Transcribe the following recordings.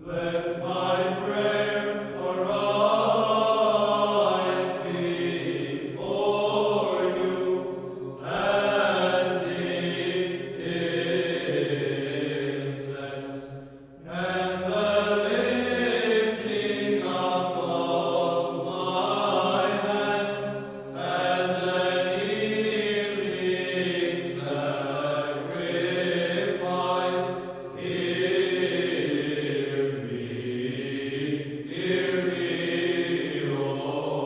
Let my prayer arise before you as the incense and the lifting up of my hands as an evening sacrifice. Hear me, O Lord.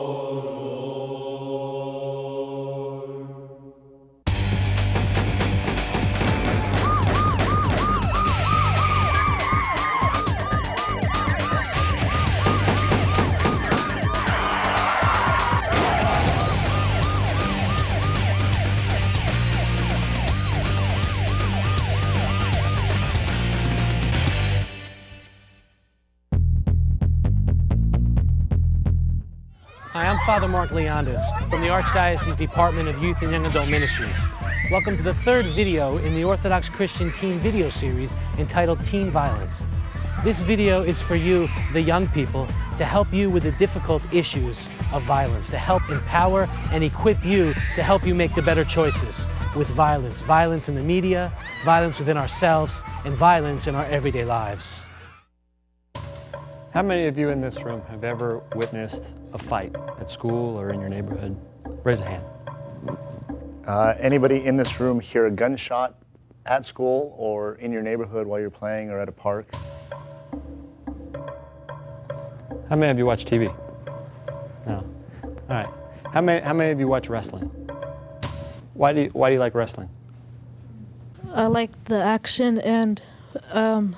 Hi, I'm Father Mark Leondis from the Archdiocese Department of Youth and Young Adult Ministries. Welcome to the third video in the Orthodox Christian Teen video series entitled Teen Violence. This video is for you, the young people, to help you with the difficult issues of violence, to help empower and equip you to help you make the better choices with violence. Violence in the media, violence within ourselves, and violence in our everyday lives. How many of you in this room have ever witnessed a fight at school or in your neighborhood? Raise a hand. Anybody in this room hear a gunshot at school or in your neighborhood while you're playing or at a park? How many of you watch TV? No. All right. How many of you watch wrestling? Why do you like wrestling? I like the action, and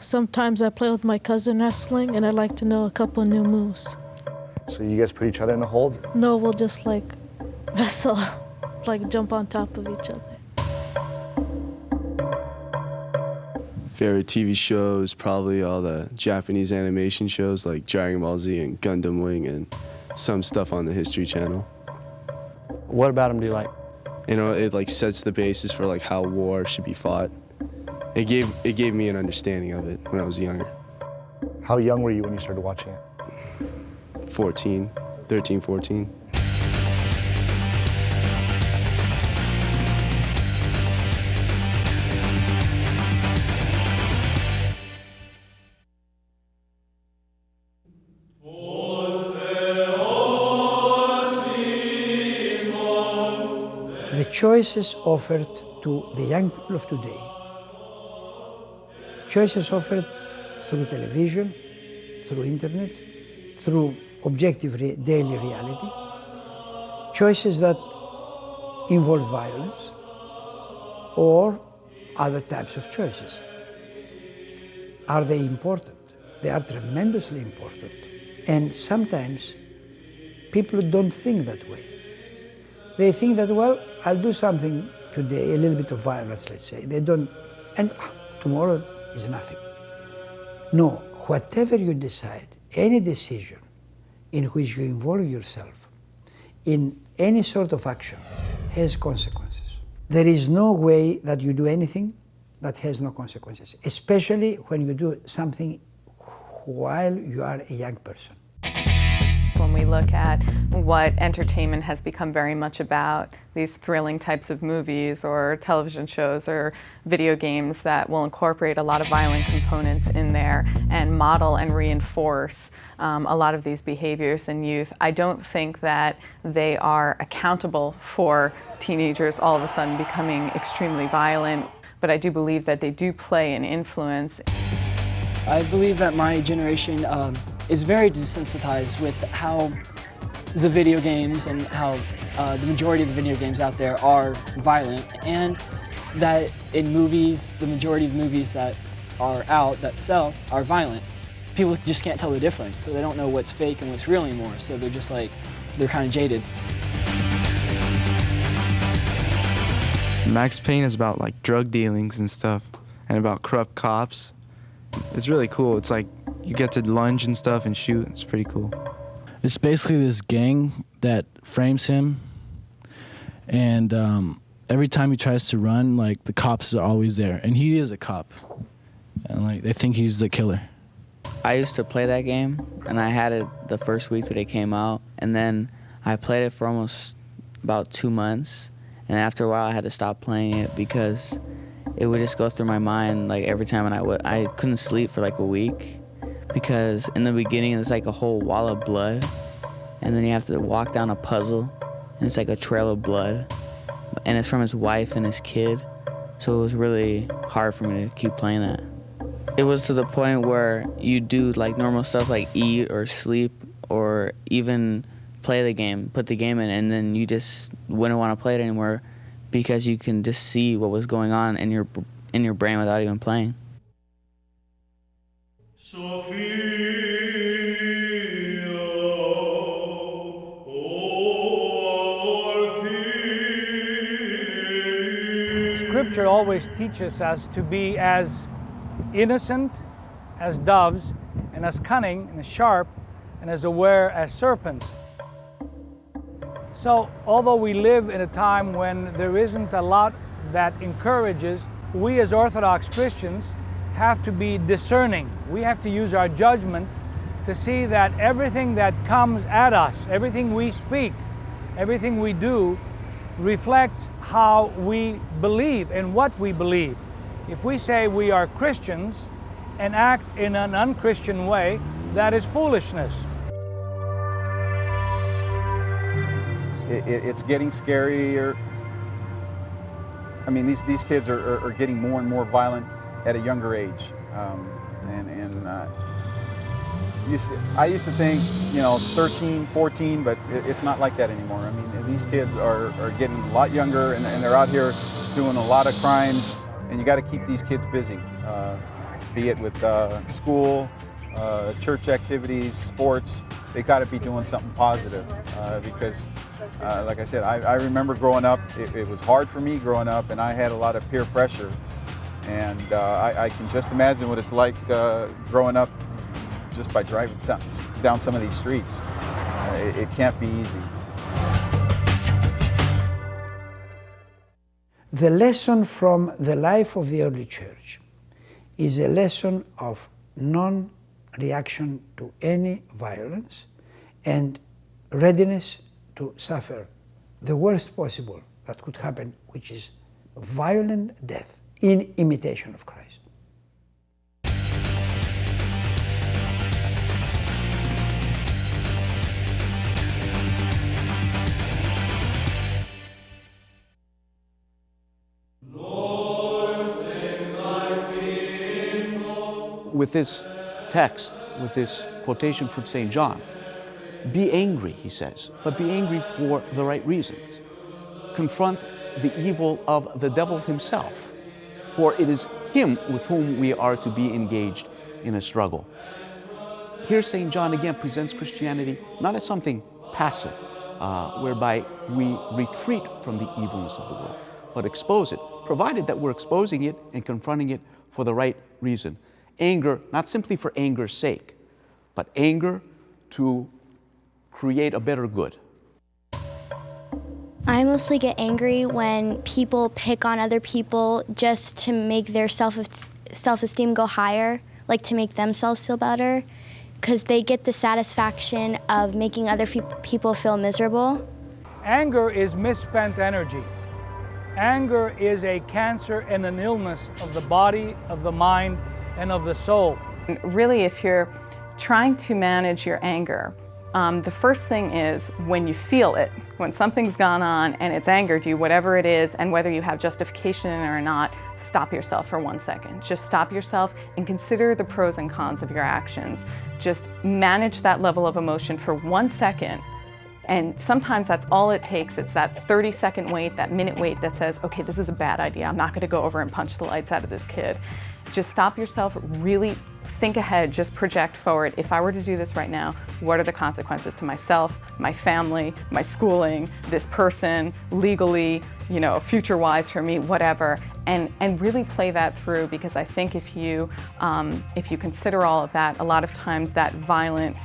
sometimes I play with my cousin wrestling, and I like to know a couple new moves. So you guys put each other in the hold? No, we'll just like wrestle, like jump on top of each other. Favorite TV shows, probably all the Japanese animation shows like Dragon Ball Z and Gundam Wing and some stuff on the History Channel. What about them do you like? You know, it like sets the basis for like how war should be fought. It gave me an understanding of it when I was younger. How young were you when you started watching it? 13, 14. The choices offered to the young people of today, choices offered through television, through internet, through objective daily reality, choices that involve violence or other types of choices. Are they important? They are tremendously important. And sometimes people don't think that way. They think that, well, I'll do something today, a little bit of violence, let's say. They don't, and tomorrow is nothing. No, whatever you decide, any decision in which you involve yourself in any sort of action has consequences. There is no way that you do anything that has no consequences, especially when you do something while you are a young person. When we look at what entertainment has become very much about, these thrilling types of movies or television shows or video games that will incorporate a lot of violent components in there and model and reinforce a lot of these behaviors in youth, I don't think that they are accountable for teenagers all of a sudden becoming extremely violent, but I do believe that they do play an influence. I believe that my generation is very desensitized with how the video games and how the majority of the video games out there are violent, and that in movies, the majority of movies that are out that sell are violent. People just can't tell the difference, so they don't know what's fake and what's real anymore, so they're just like, they're kind of jaded. Max Payne is about like drug dealings and stuff, and about corrupt cops. It's really cool. It's like you get to lunge and stuff and shoot. It's pretty cool. It's basically this gang that frames him, and every time he tries to run, like the cops are always there, and he is a cop, and like they think he's the killer. I used to play that game, and I had it the first week that it came out, and then I played it for almost about 2 months, and after a while I had to stop playing it because it would just go through my mind like every time, and I couldn't sleep for like a week because in the beginning it's like a whole wall of blood, and then you have to walk down a puzzle, and it's like a trail of blood, and it's from his wife and his kid, so it was really hard for me to keep playing that. It was to the point where you do like normal stuff like eat or sleep or even play the game, put the game in, and then you just wouldn't want to play it anymore because you can just see what was going on in your brain without even playing. Scripture always teaches us to be as innocent as doves and as cunning and as sharp and as aware as serpents. So although we live in a time when there isn't a lot that encourages, we as Orthodox Christians have to be discerning. We have to use our judgment to see that everything that comes at us, everything we speak, everything we do, reflects how we believe and what we believe. If we say we are Christians and act in an unchristian way, that is foolishness. It's getting scarier. I mean, these kids are getting more and more violent at a younger age. I used to think, 13, 14, but it's not like that anymore. I mean, these kids are getting a lot younger, and they're out here doing a lot of crimes, and you got to keep these kids busy, be it with school, church activities, sports. They got to be doing something positive because, like I said, I remember growing up, it was hard for me growing up, and I had a lot of peer pressure. And I can just imagine what it's like growing up just by driving down some of these streets. It can't be easy. The lesson from the life of the early church is a lesson of non-reaction to any violence and readiness to suffer the worst possible that could happen, which is violent death in imitation of Christ. With this text, with this quotation from St. John, be angry, he says, but be angry for the right reasons. Confront the evil of the devil himself, for it is him with whom we are to be engaged in a struggle. Here St. John again presents Christianity not as something passive, whereby we retreat from the evilness of the world, but expose it, provided that we're exposing it and confronting it for the right reason. Anger, not simply for anger's sake, but anger to create a better good. I mostly get angry when people pick on other people just to make their self-esteem go higher, like to make themselves feel better, because they get the satisfaction of making other people feel miserable. Anger is misspent energy. Anger is a cancer and an illness of the body, of the mind, and of the soul. Really, if you're trying to manage your anger, the first thing is when you feel it, when something's gone on and it's angered you, whatever it is, and whether you have justification in it or not, stop yourself for 1 second. Just stop yourself and consider the pros and cons of your actions. Just manage that level of emotion for 1 second. And sometimes that's all it takes. It's that 30-second wait, that minute wait that says, okay, this is a bad idea. I'm not gonna go over and punch the lights out of this kid. Just stop yourself, really think ahead, just project forward. If I were to do this right now, what are the consequences to myself, my family, my schooling, this person, legally, future-wise for me, whatever, and really play that through, because I think if you consider all of that, a lot of times that violent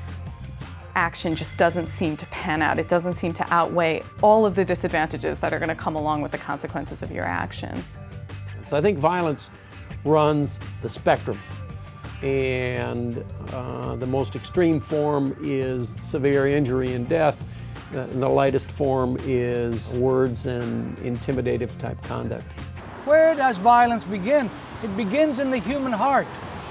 action just doesn't seem to pan out. It doesn't seem to outweigh all of the disadvantages that are going to come along with the consequences of your action. So I think violence runs the spectrum and the most extreme form is severe injury and death. And the lightest form is words and intimidative type conduct. Where does violence begin? It begins in the human heart.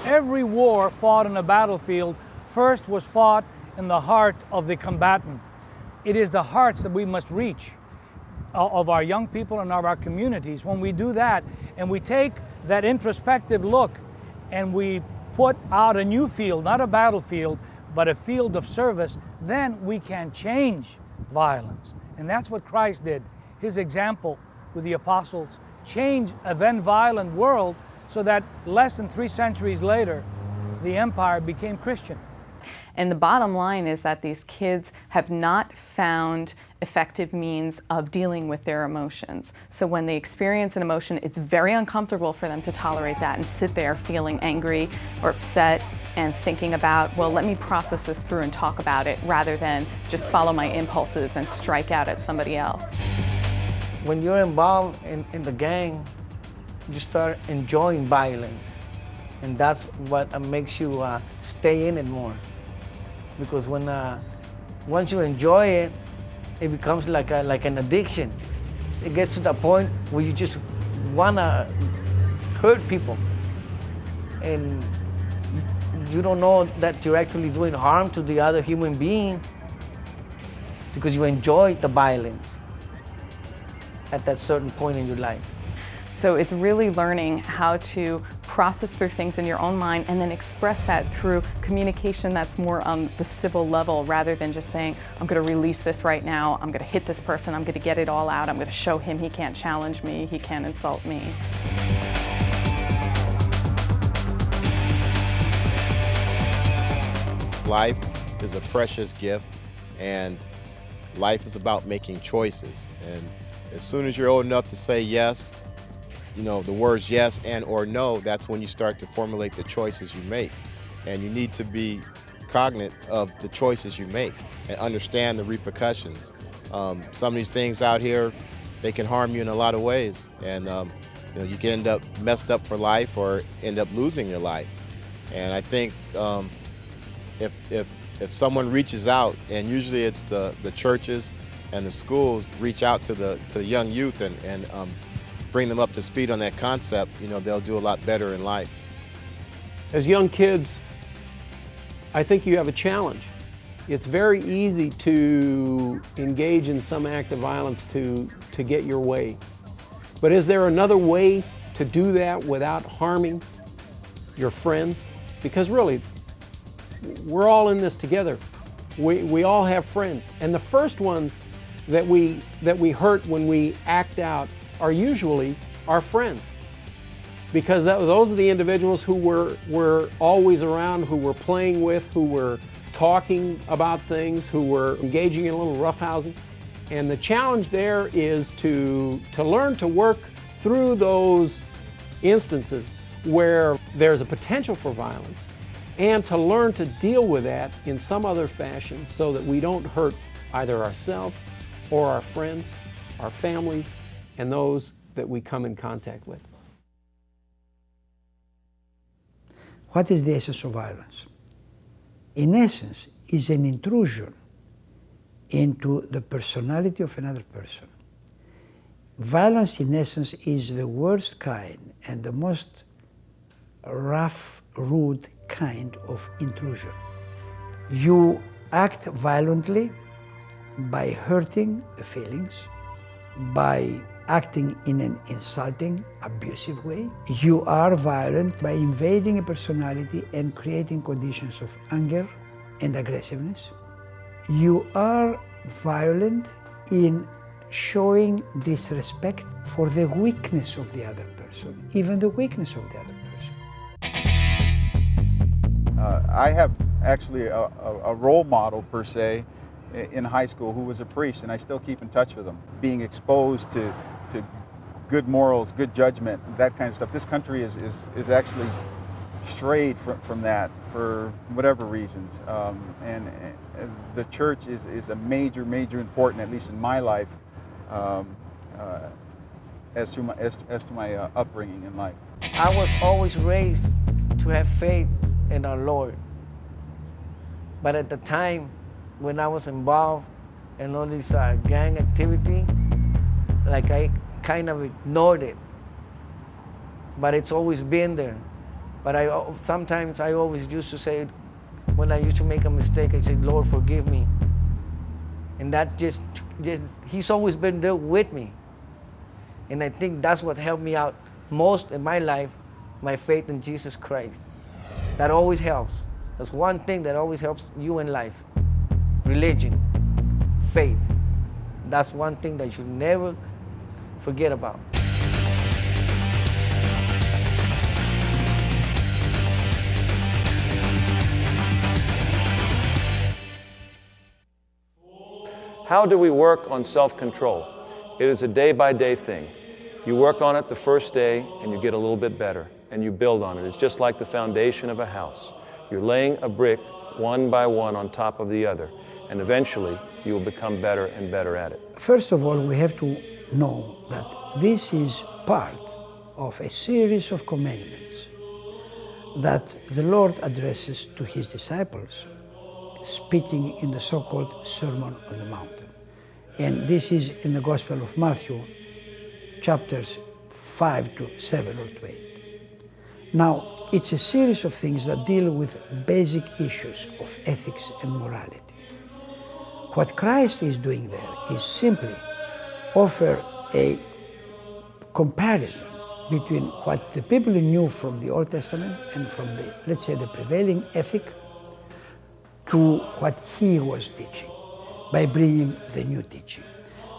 Every war fought on a battlefield first was fought in the heart of the combatant. It is the hearts that we must reach of our young people and of our communities. When we do that and we take that introspective look and we put out a new field, not a battlefield, but a field of service, then we can change violence. And that's what Christ did. His example with the apostles changed a then violent world so that less than 3 centuries later, the empire became Christian. And the bottom line is that these kids have not found effective means of dealing with their emotions. So when they experience an emotion, it's very uncomfortable for them to tolerate that and sit there feeling angry or upset and thinking about, well, let me process this through and talk about it, rather than just follow my impulses and strike out at somebody else. When you're involved in the gang, you start enjoying violence. And that's what makes you stay in it more. Because once you enjoy it, it becomes like an addiction. It gets to the point where you just wanna hurt people. And you don't know that you're actually doing harm to the other human being because you enjoy the violence at that certain point in your life. So it's really learning how to process through things in your own mind and then express that through communication that's more on the civil level, rather than just saying, I'm going to release this right now, I'm going to hit this person, I'm going to get it all out, I'm going to show him he can't challenge me, he can't insult me. Life is a precious gift, and life is about making choices. And as soon as you're old enough to say yes, you know, the words yes and or no, that's when you start to formulate the choices you make. And you need to be cognizant of the choices you make and understand the repercussions. Some of these things out here, they can harm you in a lot of ways. And you know, you can end up messed up for life or end up losing your life. And I think if someone reaches out, and usually it's the churches and the schools reach out to the young youth and bring them up to speed on that concept, you know, they'll do a lot better in life. As young kids, I think you have a challenge. It's very easy to engage in some act of violence to get your way. But is there another way to do that without harming your friends? Because really, we're all in this together. We all have friends. And the first ones that we hurt when we act out are usually our friends, because those are the individuals who were always around, who were playing with, who were talking about things, who were engaging in a little roughhousing. And the challenge there is to learn to work through those instances where there's a potential for violence, and to learn to deal with that in some other fashion so that we don't hurt either ourselves or our friends, our families, and those that we come in contact with. What is the essence of violence? In essence, is an intrusion into the personality of another person. Violence, in essence, is the worst kind and the most rough, rude kind of intrusion. You act violently by hurting the feelings, by acting in an insulting, abusive way. You are violent by invading a personality and creating conditions of anger and aggressiveness. You are violent in showing disrespect for the weakness of the other person, even the weakness of the other person. I have actually a role model, per se, in high school who was a priest, and I still keep in touch with him. Being exposed to good morals, good judgment, that kind of stuff. This country is actually strayed from that for whatever reasons. And the church is a major important, at least in my life, as to my upbringing in life. I was always raised to have faith and our Lord. But at the time when I was involved in all this gang activity, like I kind of ignored it. But it's always been there. But sometimes I always used to say, when I used to make a mistake, I said, Lord, forgive me. And that just He's always been there with me. And I think that's what helped me out most in my life, my faith in Jesus Christ. That always helps. That's one thing that always helps you in life. Religion, faith. That's one thing that you should never forget about. How do we work on self-control? It is a day-by-day thing. You work on it the first day and you get a little bit better and you build on it. It's just like the foundation of a house. You're laying a brick one by one on top of the other, and eventually you will become better and better at it. First of all, we have to know that this is part of a series of commandments that the Lord addresses to His disciples, speaking in the so-called Sermon on the Mount. And this is in the Gospel of Matthew, chapters 5 to 7 or to 8. Now, it's a series of things that deal with basic issues of ethics and morality. What Christ is doing there is simply offer a comparison between what the people knew from the Old Testament and from the, let's say, the prevailing ethic to what He was teaching by bringing the new teaching.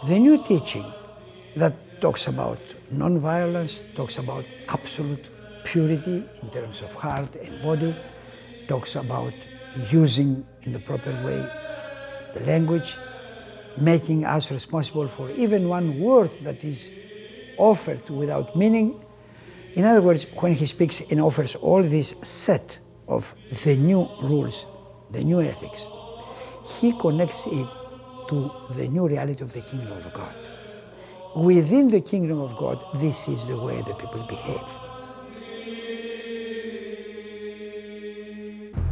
The new teaching that talks about non-violence, talks about absolute purity in terms of heart and body, talks about using in the proper way the language, making us responsible for even one word that is offered without meaning. In other words, when He speaks and offers all this set of the new rules, the new ethics, He connects it to the new reality of the kingdom of God. Within the kingdom of God, this is the way the people behave.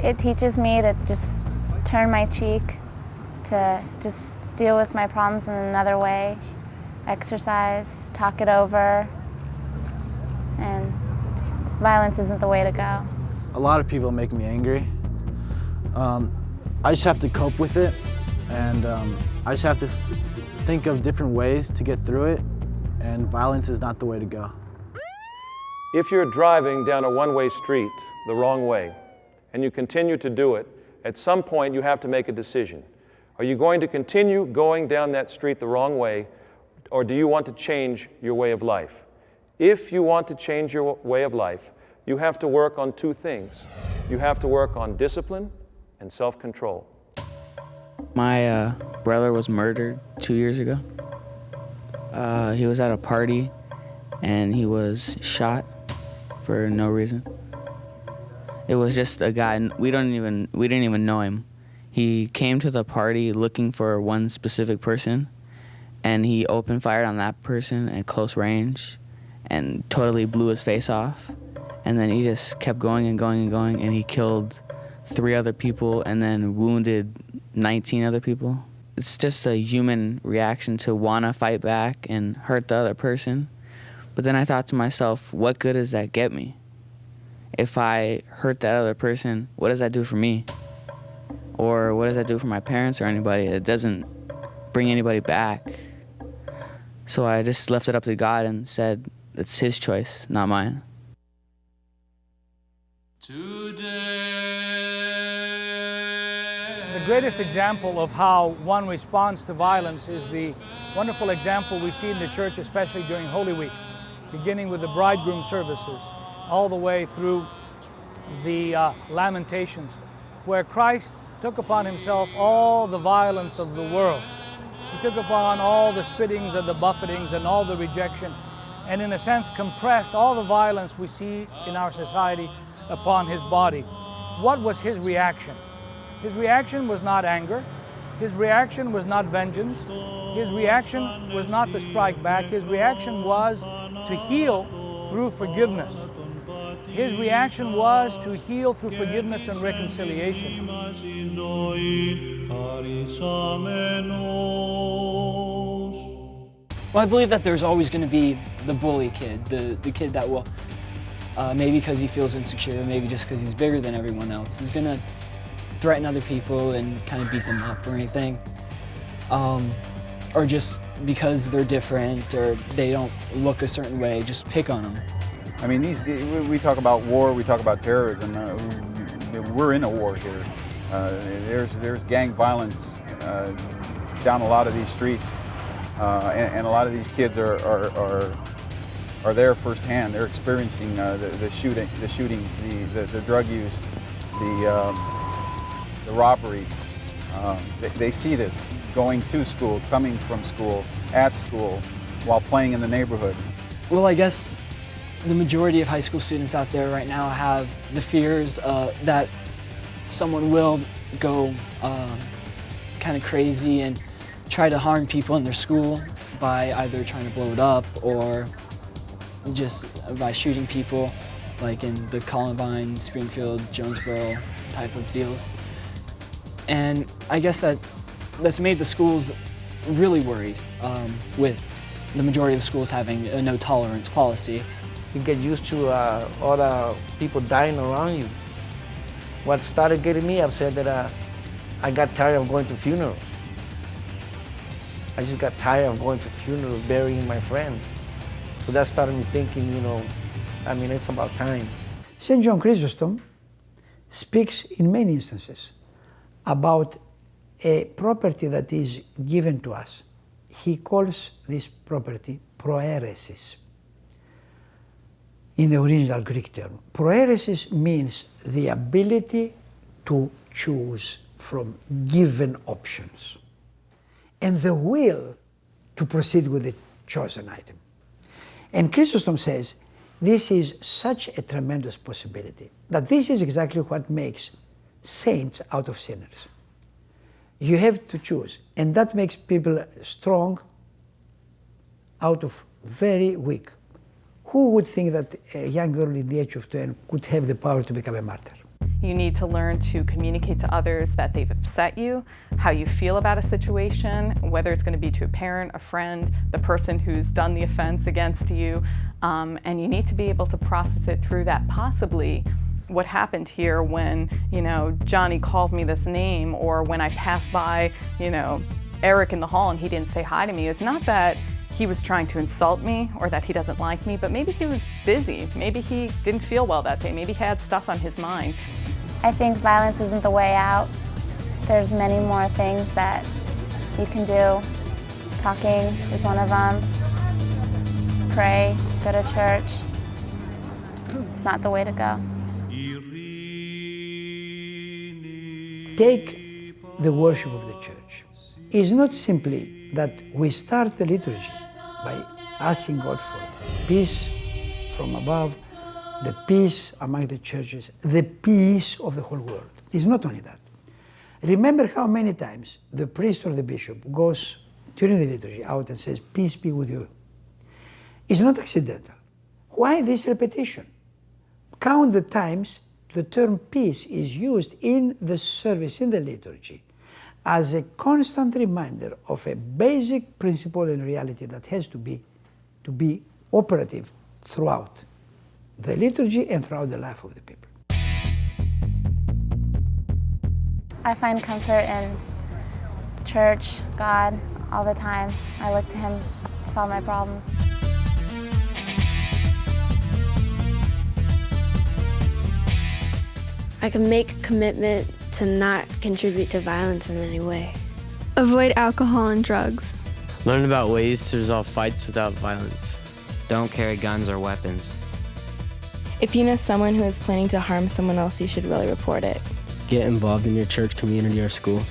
It teaches me to just turn my cheek, to just deal with my problems in another way, exercise, talk it over, and just, violence isn't the way to go. A lot of people make me angry. I just have to cope with it, and I just have to think of different ways to get through it, and violence is not the way to go. If you're driving down a one-way street the wrong way, and you continue to do it, at some point you have to make a decision. Are you going to continue going down that street the wrong way, or do you want to change your way of life? If you want to change your way of life, you have to work on two things. You have to work on discipline and self-control. My brother was murdered 2 years ago. He was at a party and he was shot for no reason. It was just a guy, we didn't even know him. He came to the party looking for one specific person, and he opened fire on that person at close range and totally blew his face off. And then he just kept going and going and going, and he killed 3 other people and then wounded 19 other people. It's just a human reaction to want to fight back and hurt the other person. But then I thought to myself, what good does that get me? If I hurt that other person, what does that do for me? Or what does that do for my parents or anybody? It doesn't bring anybody back. So I just left it up to God and said, it's His choice, not mine. The greatest example of how one responds to violence is the wonderful example we see in the church, especially during Holy Week, beginning with the bridegroom services, all the way through the Lamentations, where Christ took upon Himself all the violence of the world. He took upon all the spittings and the buffetings and all the rejection, and in a sense compressed all the violence we see in our society upon His body. What was His reaction? His reaction was not anger. His reaction was not vengeance. His reaction was not to strike back. His reaction was to heal through forgiveness. His reaction was to heal through forgiveness and reconciliation. Well, I believe that there's always going to be the bully kid, the kid that will, maybe because he feels insecure, maybe just because he's bigger than everyone else, is going to threaten other people and kind of beat them up or anything. Or just because they're different or they don't look a certain way, just pick on them. I mean, we talk about war, we talk about terrorism. We're in a war here. There's gang violence down a lot of these streets, and a lot of these kids are there firsthand. They're experiencing the shootings, the drug use, the robberies. They see this going to school, coming from school, at school, while playing in the neighborhood. Well, I guess the majority of high school students out there right now have the fears that someone will go kind of crazy and try to harm people in their school by either trying to blow it up or just by shooting people, like in the Columbine, Springfield, Jonesboro type of deals. And I guess that's made the schools really worried, with the majority of the schools having a no tolerance policy. You get used to all the people dying around you. What started getting me upset that I got tired of going to funerals. I just got tired of going to funerals, burying my friends. So that started me thinking, I mean, it's about time. St. John Chrysostom speaks in many instances about a property that is given to us. He calls this property proairesis in the original Greek term. Proairesis means the ability to choose from given options and the will to proceed with the chosen item. And Chrysostom says this is such a tremendous possibility that this is exactly what makes saints out of sinners. You have to choose, and that makes people strong out of very weak. Who would think that a young girl in the age of 12 could have the power to become a martyr? You need to learn to communicate to others that they've upset you, how you feel about a situation, whether it's going to be to a parent, a friend, the person who's done the offense against you, and you need to be able to process it through that. Possibly what happened here when, Johnny called me this name, or when I passed by, Eric in the hall and he didn't say hi to me, is not that he was trying to insult me or that he doesn't like me, but maybe he was busy. Maybe he didn't feel well that day. Maybe he had stuff on his mind. I think violence isn't the way out. There's many more things that you can do. Talking is one of them. Pray, go to church. It's not the way to go. Take the worship of the church. It's not simply that we start the liturgy by asking God for peace from above, the peace among the churches, the peace of the whole world. It's not only that. Remember how many times the priest or the bishop goes during the liturgy out and says, "Peace be with you." It's not accidental. Why this repetition? Count the times the term peace is used in the service, in the liturgy, as a constant reminder of a basic principle and reality that has to be operative throughout the liturgy and throughout the life of the people. I find comfort in church, God, all the time. I look to Him to solve my problems. I can make a commitment to not contribute to violence in any way. Avoid alcohol and drugs. Learn about ways to resolve fights without violence. Don't carry guns or weapons. If you know someone who is planning to harm someone else, you should really report it. Get involved in your church, community, or school.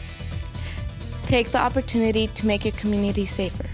Take the opportunity to make your community safer.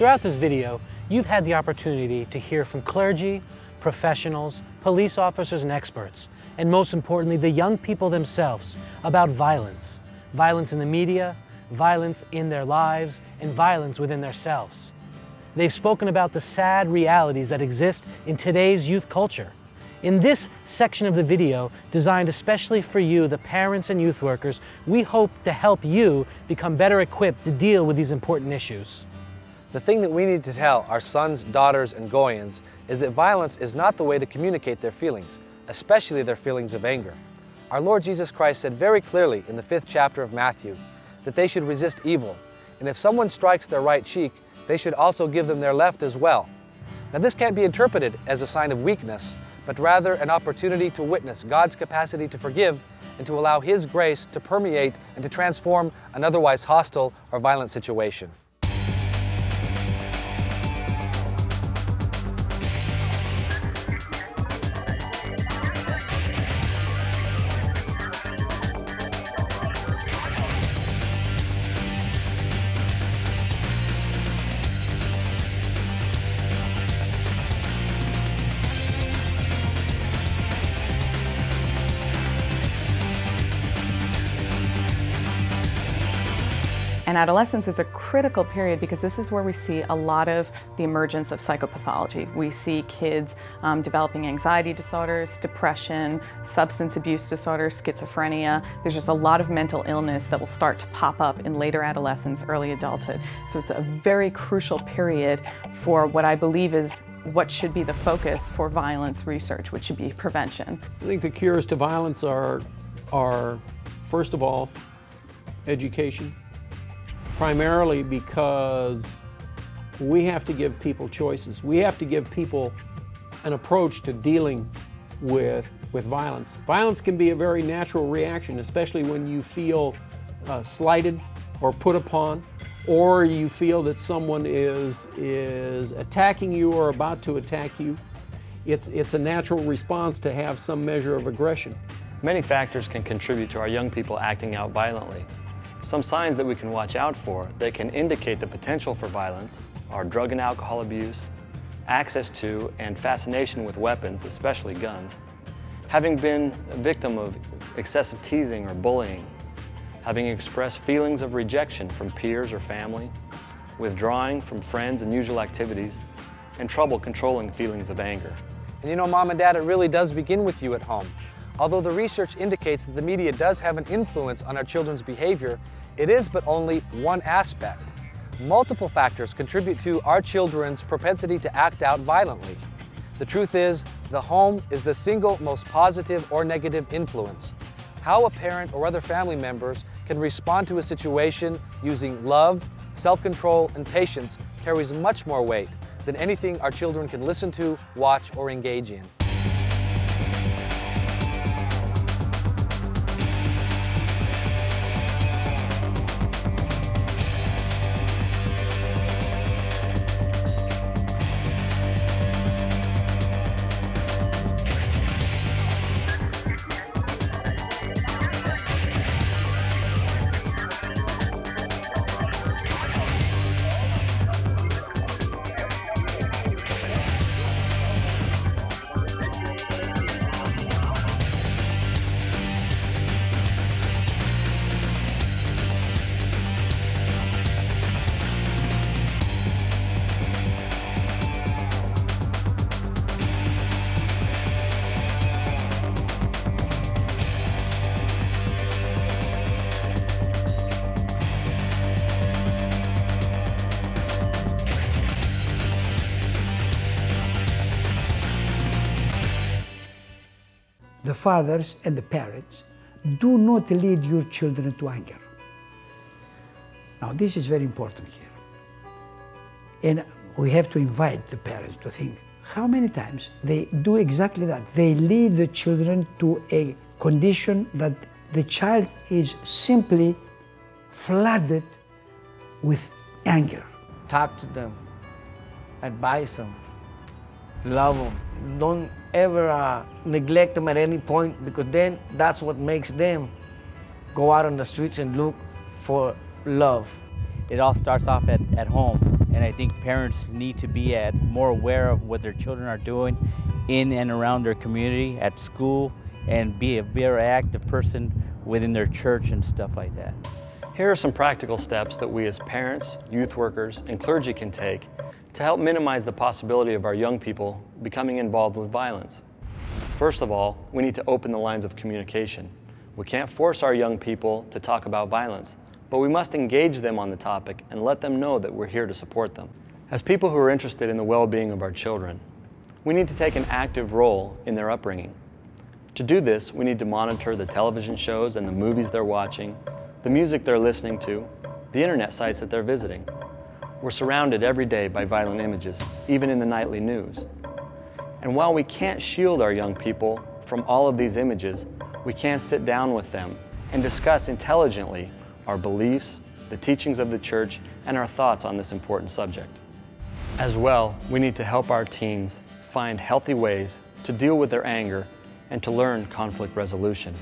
Throughout this video, you've had the opportunity to hear from clergy, professionals, police officers, and experts, and most importantly, the young people themselves, about violence. Violence in the media, violence in their lives, and violence within themselves. They've spoken about the sad realities that exist in today's youth culture. In this section of the video, designed especially for you, the parents and youth workers, we hope to help you become better equipped to deal with these important issues. The thing that we need to tell our sons, daughters, and Goyans is that violence is not the way to communicate their feelings, especially their feelings of anger. Our Lord Jesus Christ said very clearly in the 5th chapter of Matthew that they should resist evil, and if someone strikes their right cheek, they should also give them their left as well. Now this can't be interpreted as a sign of weakness, but rather an opportunity to witness God's capacity to forgive and to allow His grace to permeate and to transform an otherwise hostile or violent situation. And adolescence is a critical period because this is where we see a lot of the emergence of psychopathology. We see kids developing anxiety disorders, depression, substance abuse disorders, schizophrenia. There's just a lot of mental illness that will start to pop up in later adolescence, early adulthood. So it's a very crucial period for what I believe is what should be the focus for violence research, which should be prevention. I think the cures to violence are first of all, education. Primarily because we have to give people choices. We have to give people an approach to dealing with violence. Violence can be a very natural reaction, especially when you feel slighted or put upon, or you feel that someone is attacking you or about to attack you. It's a natural response to have some measure of aggression. Many factors can contribute to our young people acting out violently. Some signs that we can watch out for that can indicate the potential for violence are drug and alcohol abuse, access to and fascination with weapons, especially guns, having been a victim of excessive teasing or bullying, having expressed feelings of rejection from peers or family, withdrawing from friends and usual activities, and trouble controlling feelings of anger. And you know, Mom and Dad, it really does begin with you at home. Although the research indicates that the media does have an influence on our children's behavior, it is but only one aspect. Multiple factors contribute to our children's propensity to act out violently. The truth is, the home is the single most positive or negative influence. How a parent or other family members can respond to a situation using love, self-control, and patience carries much more weight than anything our children can listen to, watch, or engage in. The fathers and the parents do not lead your children to anger. Now this is very important here. And we have to invite the parents to think how many times they do exactly that. They lead the children to a condition that the child is simply flooded with anger. Talk to them, advise them, love them. Don't ever neglect them at any point, because then that's what makes them go out on the streets and look for love. It all starts off at home, And I think parents need to be more aware of what their children are doing in and around their community, at school, and be a very active person within their church and stuff like that. Here are some practical steps that we as parents, youth workers, and clergy can take to help minimize the possibility of our young people becoming involved with violence. First of all, we need to open the lines of communication. We can't force our young people to talk about violence, but we must engage them on the topic and let them know that we're here to support them. As people who are interested in the well-being of our children, we need to take an active role in their upbringing. To do this, we need to monitor the television shows and the movies they're watching, the music they're listening to, the internet sites that they're visiting. We're surrounded every day by violent images, even in the nightly news. And while we can't shield our young people from all of these images, we can sit down with them and discuss intelligently our beliefs, the teachings of the church, and our thoughts on this important subject. As well, we need to help our teens find healthy ways to deal with their anger and to learn conflict resolution.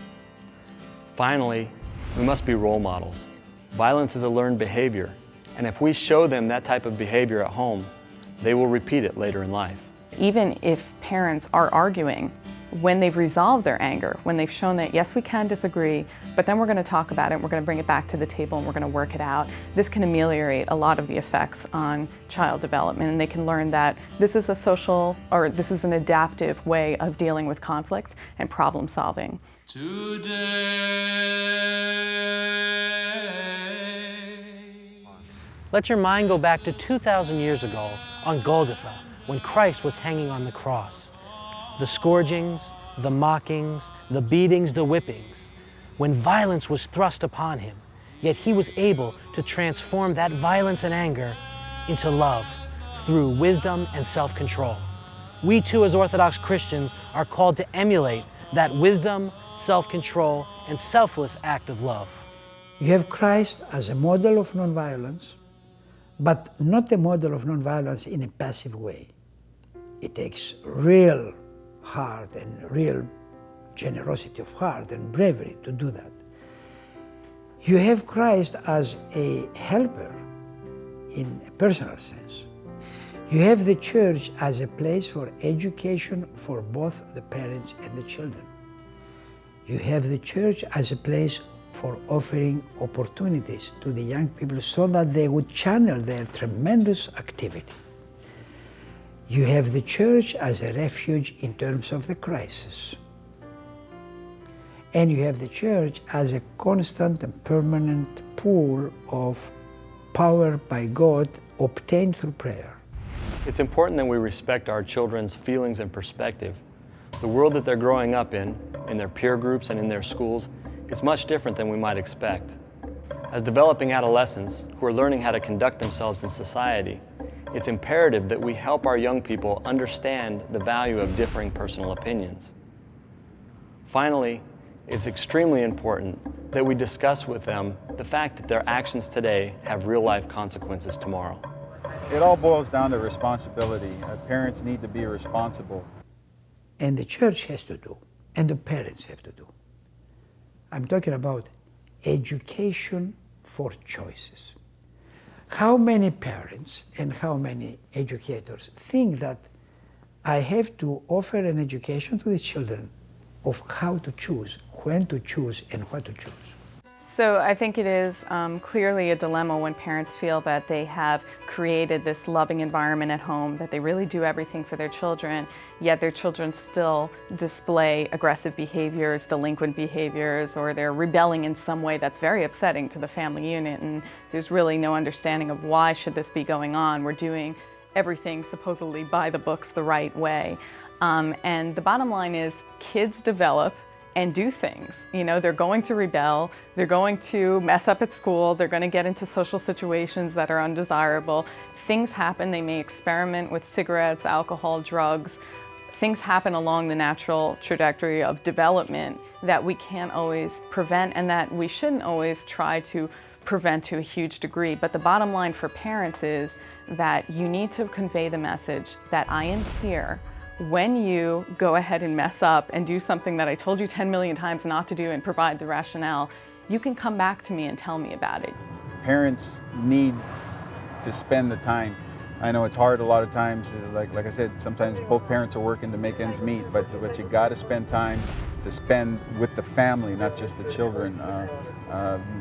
Finally, we must be role models. Violence is a learned behavior, and if we show them that type of behavior at home, they will repeat it later in life. Even if parents are arguing, when they've resolved their anger, when they've shown that yes, we can disagree, but then we're going to talk about it, we're going to bring it back to the table and we're going to work it out, this can ameliorate a lot of the effects on child development, and they can learn that this is a social, or this is an adaptive way of dealing with conflict and problem solving. Let your mind go back to 2,000 years ago on Golgotha, when Christ was hanging on the cross. The scourgings, the mockings, the beatings, the whippings, when violence was thrust upon him, yet he was able to transform that violence and anger into love through wisdom and self-control. We too, as Orthodox Christians, are called to emulate that wisdom, self-control, and selfless act of love. You have Christ as a model of nonviolence, but not a model of nonviolence in a passive way. It takes real heart and real generosity of heart and bravery to do that. You have Christ as a helper in a personal sense. You have the church as a place for education for both the parents and the children. You have the church as a place for offering opportunities to the young people so that they would channel their tremendous activity. You have the church as a refuge in terms of the crisis. And you have the church as a constant and permanent pool of power by God obtained through prayer. It's important that we respect our children's feelings and perspective. The world that they're growing up in their peer groups and in their schools, is much different than we might expect. As developing adolescents who are learning how to conduct themselves in society, it's imperative that we help our young people understand the value of differing personal opinions. Finally, it's extremely important that we discuss with them the fact that their actions today have real-life consequences tomorrow. It all boils down to responsibility. Parents need to be responsible. And the church has to do, and the parents have to do. I'm talking about education for choices. How many parents and how many educators think that I have to offer an education to the children of how to choose, when to choose, and what to choose? So I think it is clearly a dilemma when parents feel that they have created this loving environment at home, that they really do everything for their children, yet their children still display aggressive behaviors, delinquent behaviors, or they're rebelling in some way that's very upsetting to the family unit, and there's really no understanding of why should this be going on. We're doing everything supposedly by the books the right way. And the bottom line is kids develop and do things. You know, they're going to rebel, they're going to mess up at school, they're going to get into social situations that are undesirable. Things happen, they may experiment with cigarettes, alcohol, drugs. Things happen along the natural trajectory of development that we can't always prevent and that we shouldn't always try to prevent to a huge degree. But the bottom line for parents is that you need to convey the message that I am here when you go ahead and mess up and do something that I told you 10 million times not to do and provide the rationale. You can come back to me and tell me about it. Parents need to spend the time I know it's hard a lot of times. Like I said, sometimes both parents are working to make ends meet, but you got to spend time to spend with the family, not just the children.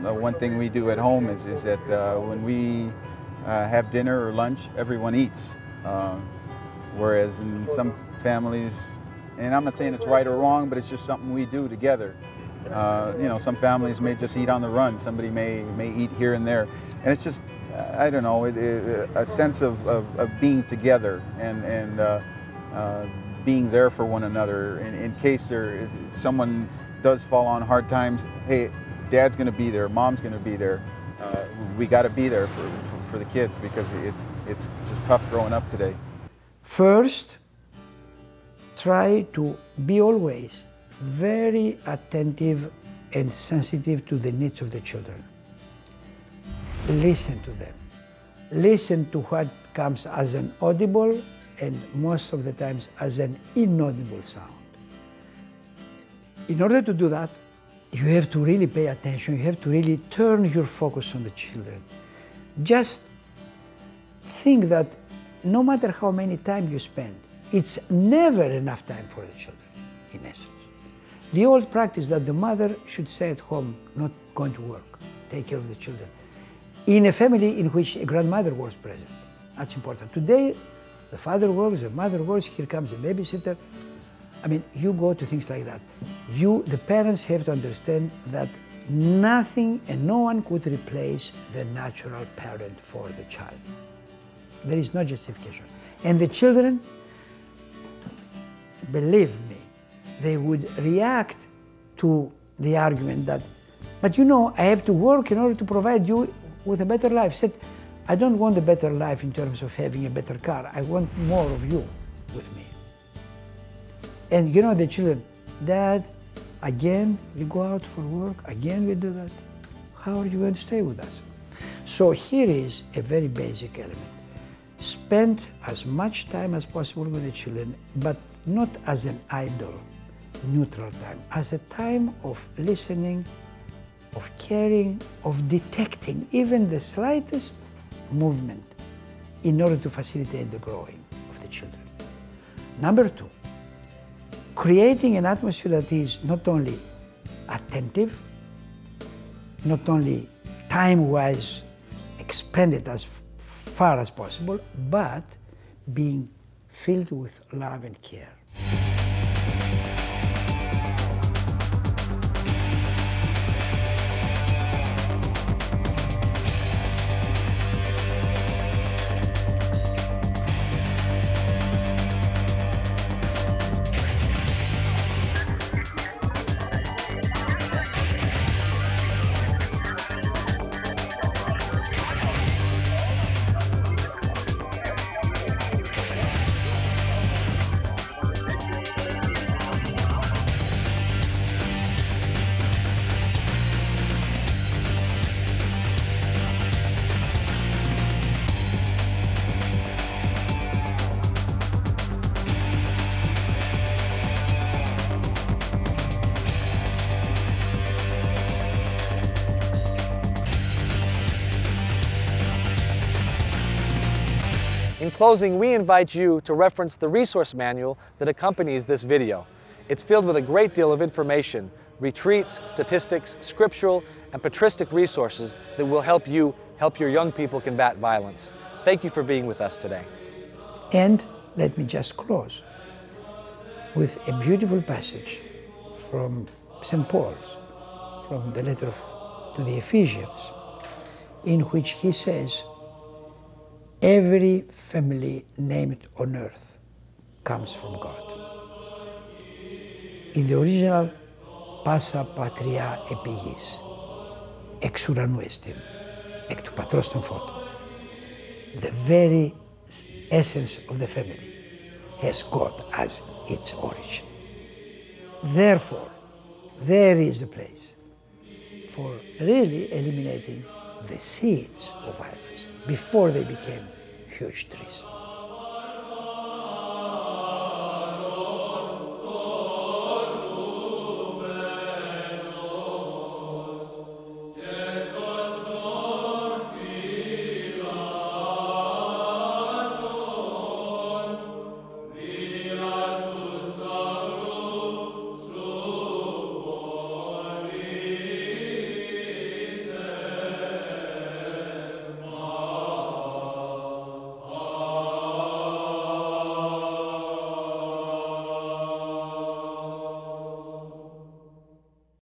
One thing we do at home is that when we have dinner or lunch, everyone eats. Whereas in some families, and I'm not saying it's right or wrong, but it's just something we do together. You know, some families may just eat on the run. Somebody may eat here and there, and it's just, I don't know, a sense of being together and being there for one another. In case someone does fall on hard times, hey, Dad's going to be there, Mom's going to be there. We got to be there for the kids, because it's just tough growing up today. First, try to be always very attentive and sensitive to the needs of the children. Listen to them. Listen to what comes as an audible and most of the times as an inaudible sound. In order to do that, you have to really pay attention. You have to really turn your focus on the children. Just think that no matter how many time you spend, it's never enough time for the children, in essence. The old practice that the mother should stay at home, not going to work, take care of the children. In a family in which a grandmother was present, that's important. Today, the father works, the mother works, here comes a babysitter. I mean, you go to things like that. The parents have to understand that nothing and no one could replace the natural parent for the child. There is no justification. And the children, believe me, they would react to the argument that, but you know, I have to work in order to provide you with a better life. Said, I don't want a better life in terms of having a better car. I want more of you with me. And you know, the children, Dad, again we go out for work, again we do that. How are you going to stay with us? So here is a very basic element. Spend as much time as possible with the children, but not as an idle, neutral time, as a time of listening, of caring, of detecting even the slightest movement in order to facilitate the growing of the children. Number two, creating an atmosphere that is not only attentive, not only time-wise expended as far as possible, but being filled with love and care. In closing, we invite you to reference the resource manual that accompanies this video. It's filled with a great deal of information, retreats, statistics, scriptural, and patristic resources that will help you help your young people combat violence. Thank you for being with us today. And let me just close with a beautiful passage from St. Paul's, from the letter to the Ephesians, in which he says, every family named on earth comes from God. In the original, Πάσα πατριά επί γης, εξ ουρανού εστίν, εκ του πατρός των φώτων. The very essence of the family has God as its origin. Therefore, there is the place for really eliminating the seeds of violence before they became huge trees.